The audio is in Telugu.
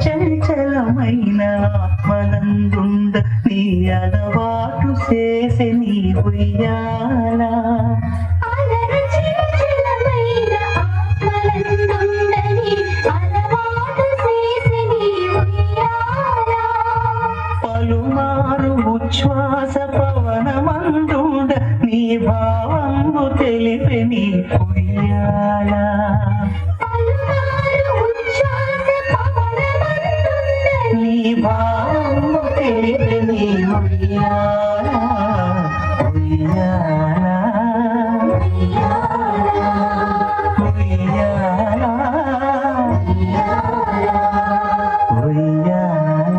చంచలమైన ఆత్మనందుండ నీ అలవాటు చేసే నీ ఉయ్యాల పలుమారు ఉచ్ఛ్వాస పవనమందుండ నీ భావంబు తెలిపే నీ ఉయ్యాల నీ భావము తెలిపే నీ ఉయ్యాల ఉయ్యాల ఉయ్యాల ఉయ్యాల ఉయ్యాల